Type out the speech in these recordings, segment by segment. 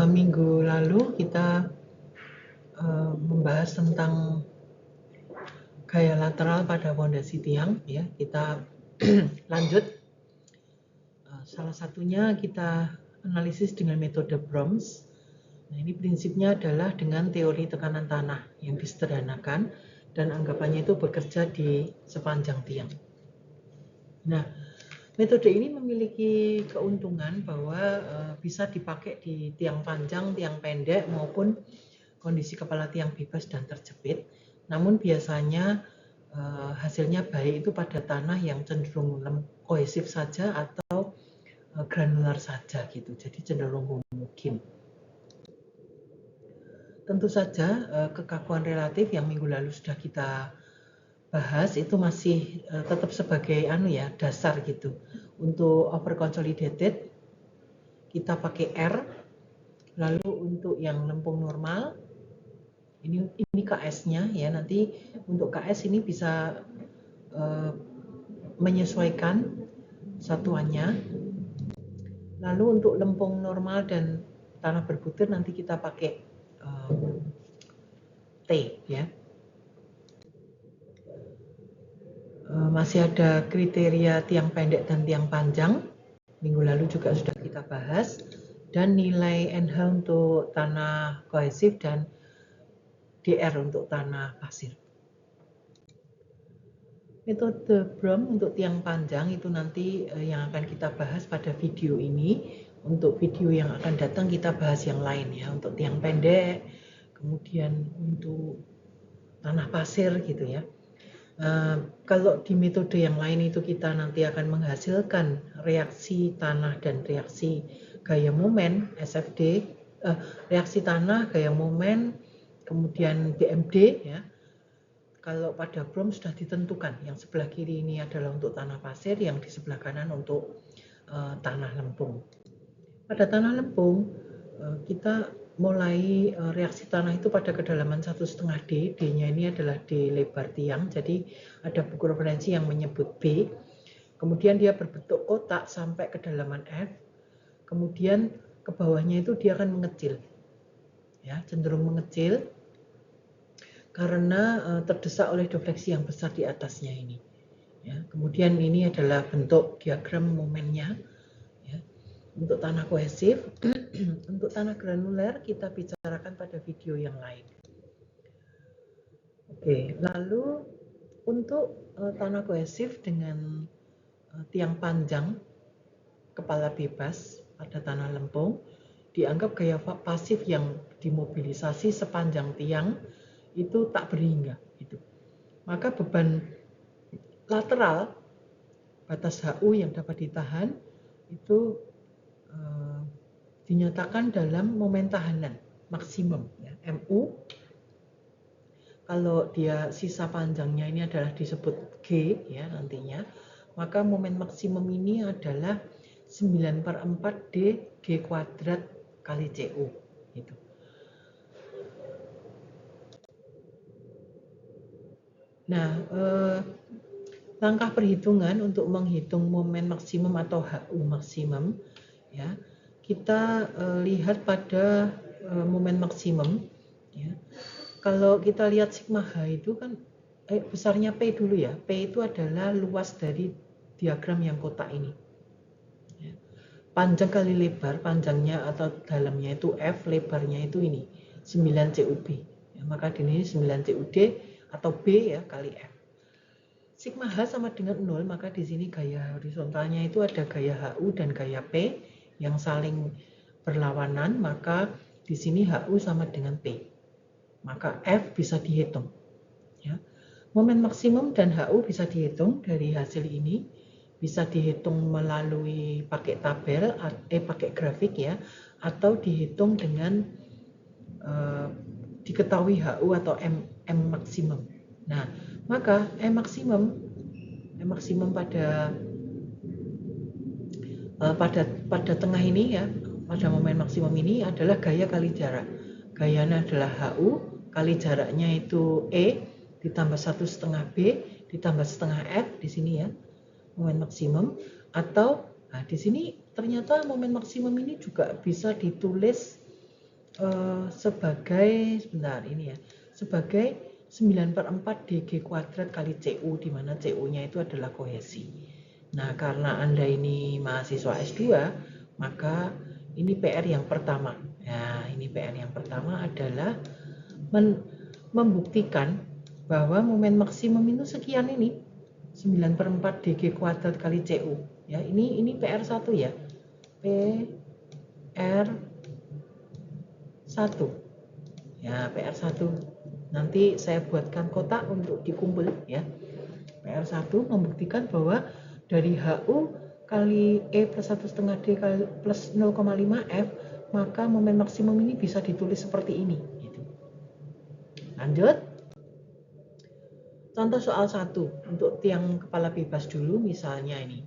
Minggu lalu kita membahas tentang gaya lateral pada fondasi tiang, ya. Kita lanjut. Salah satunya kita analisis dengan metode Brooms. Nah, ini prinsipnya adalah dengan teori tekanan tanah yang disederhanakan dan anggapannya itu bekerja di sepanjang tiang. Nah, metode ini memiliki keuntungan bahwa bisa dipakai di tiang panjang, tiang pendek, maupun kondisi kepala tiang bebas dan terjepit. Namun biasanya hasilnya baik itu pada tanah yang cenderung kohesif saja atau granular saja gitu. Jadi cenderung homogen. Tentu saja kekakuan relatif yang minggu lalu sudah kita bahas itu masih tetap sebagai dasar gitu. Untuk over consolidated kita pakai R. Lalu untuk yang lempung normal ini KS-nya ya. Nanti untuk KS ini bisa menyesuaikan satuannya. Lalu untuk lempung normal dan tanah berbutir nanti kita pakai T ya. Masih ada kriteria tiang pendek dan tiang panjang. Minggu lalu juga sudah kita bahas. Dan nilai NH untuk tanah kohesif dan DR untuk tanah pasir. Metode Broom untuk tiang panjang itu nanti yang akan kita bahas pada video ini. Untuk video yang akan datang kita bahas yang lain ya. Untuk tiang pendek, kemudian untuk tanah pasir gitu ya. Kalau di metode yang lain itu kita nanti akan menghasilkan reaksi tanah dan reaksi gaya momen SFD, reaksi tanah, gaya momen, kemudian BMD ya. Kalau pada Broom sudah ditentukan, yang sebelah kiri ini adalah untuk tanah pasir, yang di sebelah kanan untuk tanah lempung. Pada tanah lempung kita mulai reaksi tanah itu pada kedalaman 1,5 D. D-nya ini adalah D lebar tiang. Jadi ada buku referensi yang menyebut B. Kemudian dia berbentuk kotak sampai kedalaman F. Kemudian ke bawahnya itu dia akan mengecil. Ya, cenderung mengecil karena terdesak oleh defleksi yang besar di atasnya ini. Ya, kemudian ini adalah bentuk diagram momennya. Untuk tanah kohesif, untuk tanah granuler kita bicarakan pada video yang lain. Oke, lalu untuk tanah kohesif dengan tiang panjang kepala bebas pada tanah lempung dianggap gaya pasif yang dimobilisasi sepanjang tiang itu tak berhingga gitu. Maka beban lateral batas HU yang dapat ditahan itu dinyatakan dalam momen tahanan maksimum ya, MU. Kalau dia sisa panjangnya ini adalah disebut G ya nantinya, maka momen maksimum ini adalah 9/4 D G kuadrat kali CU gitu. Nah, langkah perhitungan untuk menghitung momen maksimum atau HU maksimum ya, kita lihat pada momen maksimum ya. Kalau kita lihat sigma H itu kan besarnya P dulu ya. P itu adalah luas dari diagram yang kotak ini ya. Panjang kali lebar, panjangnya atau dalamnya itu F, lebarnya itu ini 9 CUB ya, maka ini 9 CUD atau B ya kali F. Sigma H sama dengan 0, maka di sini gaya horizontalnya itu ada gaya HU dan gaya P yang saling berlawanan, maka di sini HU sama dengan P. Maka F bisa dihitung. Ya. Momen maksimum dan HU bisa dihitung dari hasil ini, bisa dihitung melalui pakai tabel, pakai grafik ya, atau dihitung dengan diketahui HU atau M maksimum. Nah, maka M maksimum pada tengah ini ya, pada momen maksimum ini adalah gaya kali jarak. Gayanya adalah HU kali jaraknya itu E ditambah 1,5 B ditambah setengah F di sini ya, momen maksimum. Atau di sini ternyata momen maksimum ini juga bisa ditulis sebagai sebagai 9/4 DG kuadrat kali CU, di mana CU-nya itu adalah kohesi. Nah, karena Anda ini mahasiswa S2, maka ini PR yang pertama. Nah, ini PR yang pertama adalah membuktikan bahwa momen maksimum itu sekian ini, 9/4 DG kuadrat kali CU. Ya, ini PR1 ya. PR1. Ya, PR1. Nanti saya buatkan kotak untuk dikumpul ya. PR1 membuktikan bahwa dari HU kali E plus 1,5 D kali plus 0,5 F, maka momen maksimum ini bisa ditulis seperti ini. Gitu. Lanjut. Contoh soal 1, untuk tiang kepala bebas dulu, misalnya ini.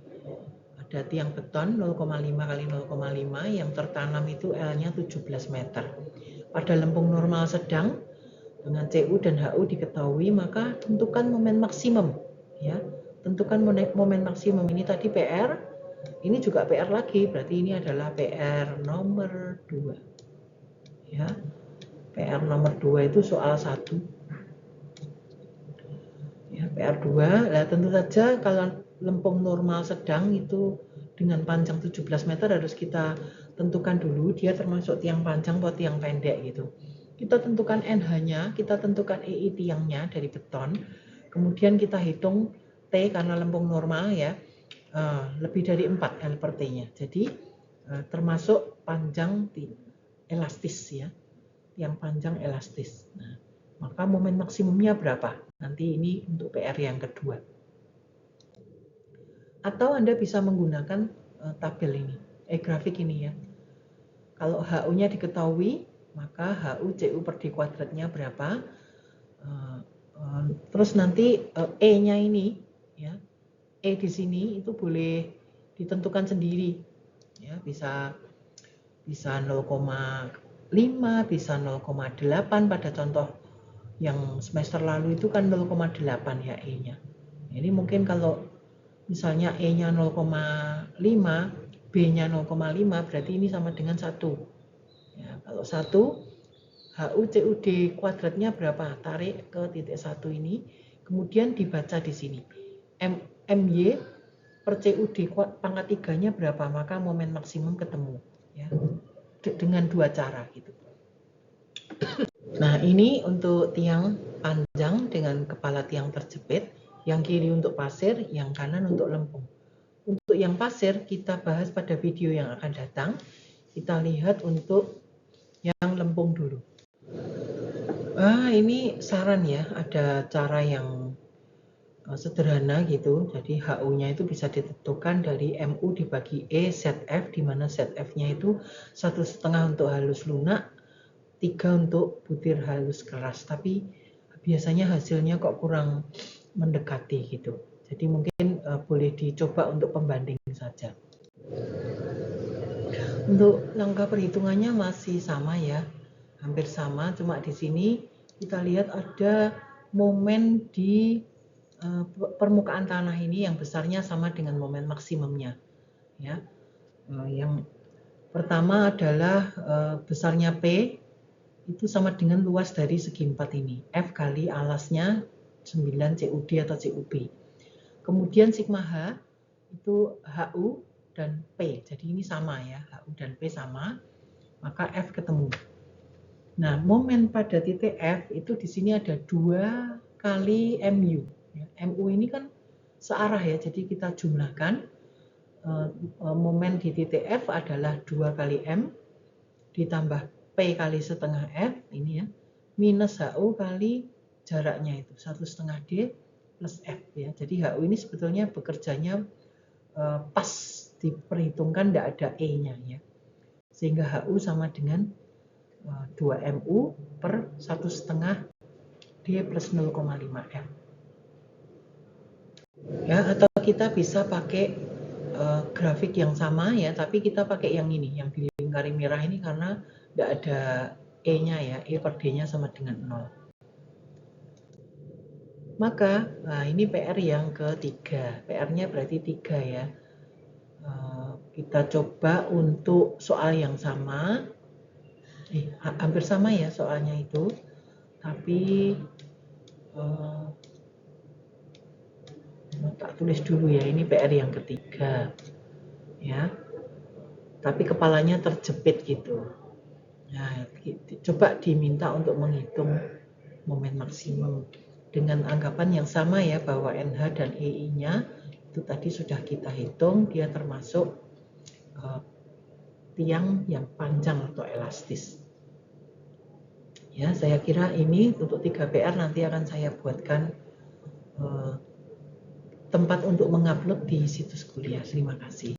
Ada tiang beton 0,5 kali 0,5 yang tertanam itu L-nya 17 meter. Pada lempung normal sedang, dengan CU dan HU diketahui, maka tentukan momen maksimum. Ya, tentukan momen maksimum. Ini tadi PR, ini juga PR lagi, berarti ini adalah PR nomor 2. Ya, PR nomor 2 itu soal 1. Ya, PR2, nah tentu saja kalau lempung normal sedang itu dengan panjang 17 meter harus kita tentukan dulu dia termasuk tiang panjang atau tiang pendek gitu. Kita tentukan NH-nya, kita tentukan EI tiangnya dari beton, kemudian kita hitung T karena lempung normal ya, lebih dari 4 L per T-nya. Jadi termasuk panjang elastis ya, tiang panjang elastis. Nah, maka momen maksimumnya berapa? Nanti ini untuk PR yang kedua. Atau Anda bisa menggunakan tabel ini, grafik ini ya. Kalau HU-nya diketahui, maka HU CU per D kuadratnya berapa? Terus nanti E-nya ini, ya, E di sini itu boleh ditentukan sendiri, ya, bisa 0,5, bisa 0,8 pada contoh yang semester lalu itu kan 0,8 ya E-nya. Ini mungkin kalau misalnya E-nya 0,5, B-nya 0,5, berarti ini sama dengan 1. Ya, kalau 1, HU CUD kuadratnya berapa? Tarik ke titik 1 ini, kemudian dibaca di sini. MY per CUD pangkat 3-nya berapa? Maka momen maksimum ketemu. Ya, dengan dua cara gitu. Nah, ini untuk tiang panjang dengan kepala tiang terjepit, yang kiri untuk pasir, yang kanan untuk lempung. Untuk yang pasir kita bahas pada video yang akan datang. Kita lihat untuk yang lempung dulu. Ini saran ya, ada cara yang sederhana gitu. Jadi HU-nya itu bisa ditentukan dari MU dibagi E ZF, di mana ZF-nya itu 1,5 untuk halus lunak, 3 untuk butir halus keras, tapi biasanya hasilnya kok kurang mendekati gitu. Jadi mungkin boleh dicoba untuk pembanding saja. Untuk langkah perhitungannya masih sama ya, hampir sama, cuma di sini kita lihat ada momen di permukaan tanah ini yang besarnya sama dengan momen maksimumnya. Ya, yang pertama adalah besarnya P itu sama dengan luas dari segi 4 ini, F kali alasnya 9 CUD atau CUB. Kemudian sigma H itu HU dan P, jadi ini sama ya, HU dan P sama, maka F ketemu. Nah, momen pada titik F itu di sini ada 2 kali MU. MU ini kan searah ya, jadi kita jumlahkan. Momen di titik F adalah 2 kali M ditambah P kali setengah F ini ya, minus HU kali jaraknya itu 1,5 D plus F ya. Jadi HU ini sebetulnya bekerjanya pas diperhitungkan, tidak ada E-nya ya, sehingga HU sama dengan 2 MU per 1,5 D plus 0,5 F ya. Atau kita bisa pakai grafik yang sama ya, tapi kita pakai yang ini, yang dilingkari merah ini, karena tidak ada E-nya ya, E per D-nya sama dengan 0. Maka ini PR yang ketiga, PR-nya berarti 3 ya. Kita coba untuk soal yang sama Hampir sama ya soalnya itu, tapi tak tulis dulu ya, ini PR yang ketiga ya, tapi kepalanya terjepit gitu. Nah, coba diminta untuk menghitung momen maksimum dengan anggapan yang sama ya, bahwa NH dan EI-nya itu tadi sudah kita hitung, dia termasuk tiang yang panjang atau elastis. Ya, saya kira ini untuk 3 PR nanti akan saya buatkan tempat untuk mengupload di situs kuliah. Terima kasih.